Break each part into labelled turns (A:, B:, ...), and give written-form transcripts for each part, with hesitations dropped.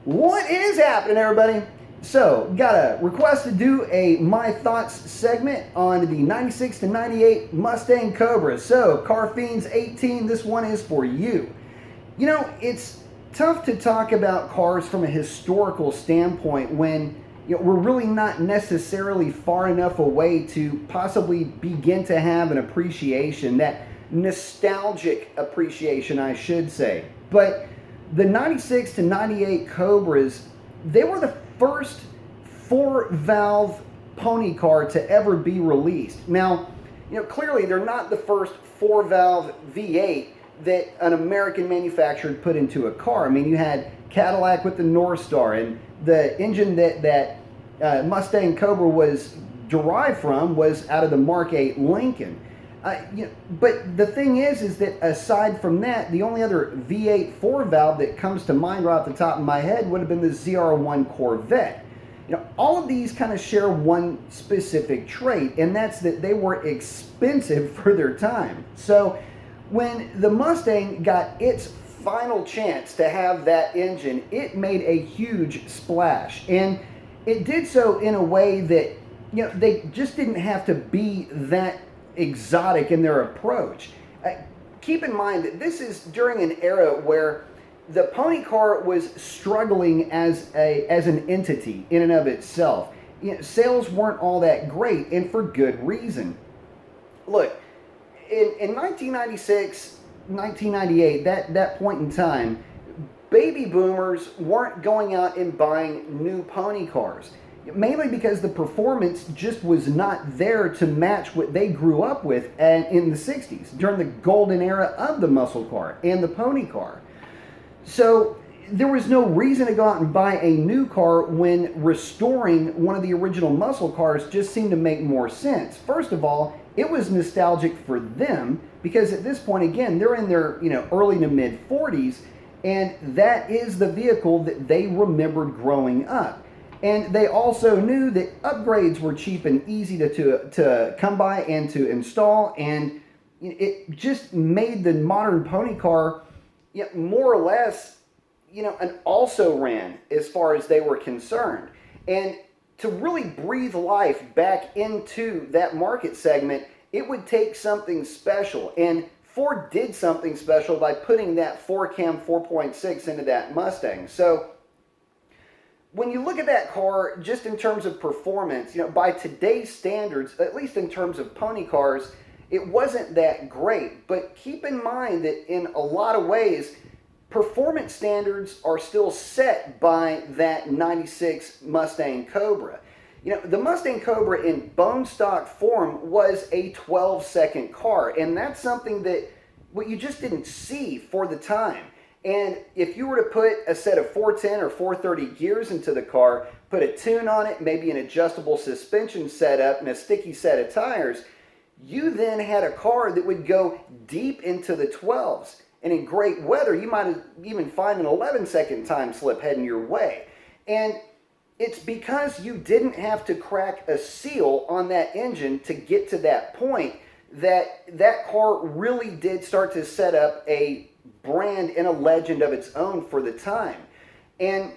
A: What is happening, everybody? So, got a request to do a My Thoughts segment on the 96 to 98 Mustang Cobra. So, Carfeens 18, this one is for you. You know, it's tough to talk about cars from a historical standpoint when we're really not necessarily far enough away to possibly begin to have an appreciation, that nostalgic appreciation, I should say. But the 96 to 98 Cobras, they were the first four-valve pony car to ever be released. Now, clearly they're not the first four-valve V8 that an American manufacturer put into a car. I mean, you had Cadillac with the North Star, and the engine that Mustang Cobra was derived from was out of the Mark 8 Lincoln. But the thing is that aside from that, the only other V8 four-valve that comes to mind right off the top of my head would have been the ZR1 Corvette. All of these kind of share one specific trait, and that's that they were expensive for their time. So when the Mustang got its final chance to have that engine, it made a huge splash. And it did so in a way that, they just didn't have to be that exotic in their approach. Keep in mind that this is during an era where the pony car was struggling as an entity in and of itself. Sales weren't all that great, and for good reason. Look, in 1996, 1998, that point in time, baby boomers weren't going out and buying new pony cars. Mainly because the performance just was not there to match what they grew up with in the 60s, during the golden era of the muscle car and the pony car. So there was no reason to go out and buy a new car when restoring one of the original muscle cars just seemed to make more sense. First of all, it was nostalgic for them because at this point, again, they're in their early to mid 40s, and that is the vehicle that they remembered growing up. And they also knew that upgrades were cheap and easy to come by and to install, and it just made the modern pony car more or less an also-ran as far as they were concerned. And to really breathe life back into that market segment, it would take something special. And Ford did something special by putting that 4-cam 4.6 into that Mustang. So when you look at that car, just in terms of performance, by today's standards, at least in terms of pony cars, it wasn't that great. But keep in mind that in a lot of ways, performance standards are still set by that 96 Mustang Cobra. The Mustang Cobra in bone stock form was a 12-second car, and that's something that you just didn't see for the time. And if you were to put a set of 410 or 430 gears into the car, put a tune on it, maybe an adjustable suspension setup, and a sticky set of tires, you then had a car that would go deep into the 12s. And in great weather, you might even find an 11-second time slip heading your way. And it's because you didn't have to crack a seal on that engine to get to that point that car really did start to set up a brand and a legend of its own for the time. And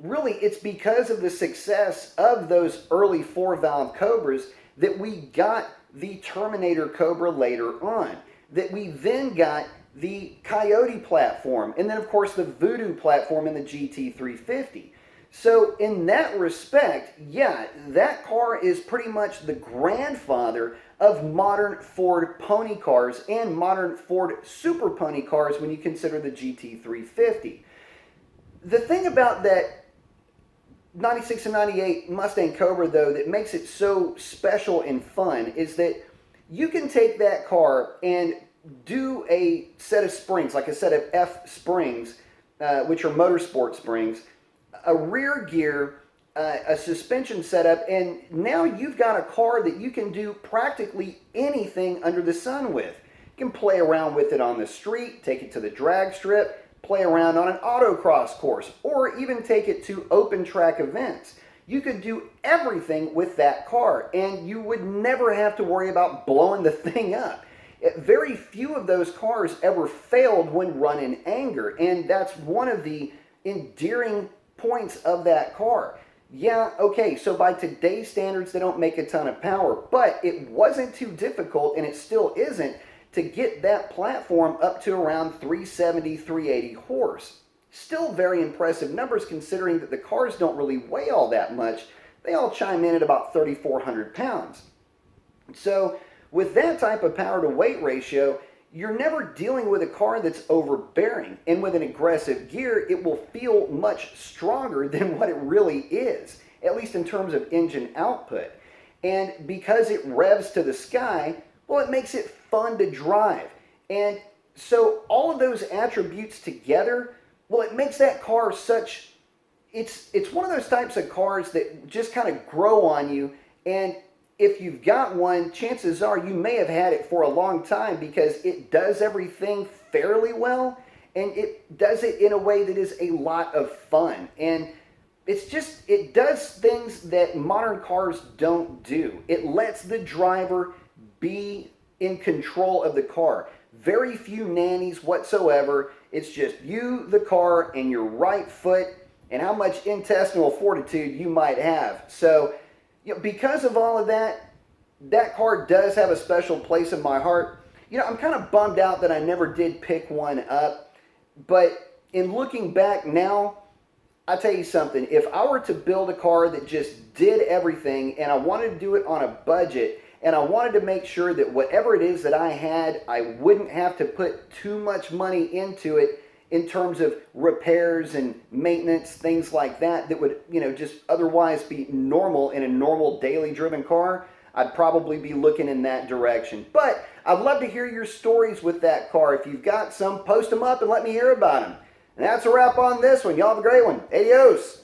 A: really, it's because of the success of those early four-valve Cobras that we got the Terminator Cobra later on, that we then got the Coyote platform, and then of course the Voodoo platform in the GT350. So in that respect, yeah, that car is pretty much the grandfather of modern Ford pony cars and modern Ford super pony cars when you consider the GT350. The thing about that 96 and 98 Mustang Cobra, though, that makes it so special and fun is that you can take that car and do a set of springs, like a set of F springs, which are motorsport springs, a rear gear, a suspension setup, and now you've got a car that you can do practically anything under the sun with. You can play around with it on the street, take it to the drag strip, play around on an autocross course, or even take it to open track events. You could do everything with that car, and you would never have to worry about blowing the thing up. Very few of those cars ever failed when run in anger, and that's one of the endearing points of that car. Yeah, okay, so by today's standards, they don't make a ton of power, but it wasn't too difficult, and it still isn't, to get that platform up to around 370, 380 horse. Still very impressive numbers considering that the cars don't really weigh all that much. They all chime in at about 3,400 pounds. So with that type of power to weight ratio, you're never dealing with a car that's overbearing, and with an aggressive gear, it will feel much stronger than what it really is, at least in terms of engine output. And because it revs to the sky, well, it makes it fun to drive. And so all of those attributes together, well, it makes that car such, it's one of those types of cars that just kind of grow on you. And if you've got one, chances are you may have had it for a long time because it does everything fairly well, and it does it in a way that is a lot of fun. And it does things that modern cars don't do. It lets the driver be in control of the car. Very few nannies whatsoever. It's just you, the car, and your right foot, and how much intestinal fortitude you might have. So, because of all of that, that car does have a special place in my heart. I'm kind of bummed out that I never did pick one up, but in looking back now, I'll tell you something. If I were to build a car that just did everything, and I wanted to do it on a budget, and I wanted to make sure that whatever it is that I had, I wouldn't have to put too much money into it in terms of repairs and maintenance, things like that, that would, just otherwise be normal in a normal daily driven car, I'd probably be looking in that direction. But I'd love to hear your stories with that car. If you've got some, post them up and let me hear about them. And that's a wrap on this one. Y'all have a great one. Adios.